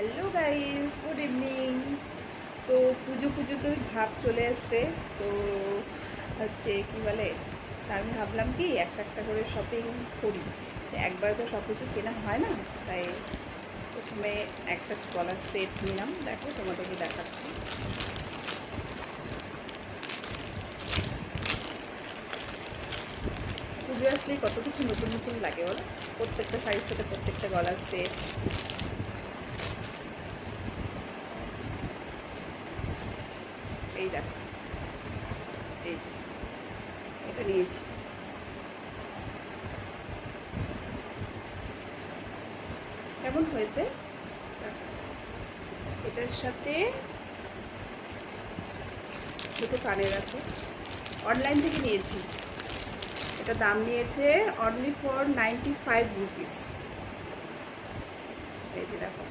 Hello guys, good evening. তো পুজো পুজো তো ভাব চলে এসছে। তো হচ্ছে কি বলে, তা আমি ভাবলাম কি একটা একটা করে শপিং করি। একবার তো সব কিছু কেনা হয় না, তাই প্রথমে একটা গলার সেট নিলাম। দেখো, তোমাদেরকে দেখাচ্ছি। পুজো আসলেই কত কিছু নতুন নতুন লাগে বলো। প্রত্যেকটা শাড়ির সাথে প্রত্যেকটা গলার সেট। এই দেখো, এই যে এটা নিয়েছি। কেমন হয়েছে? এটার সাথে দুটো কানের আছে, অনলাইন থেকে নিয়েছি। এটা দাম নিয়েছে অনলি ফর 95 রুপিস। এই যে দেখো,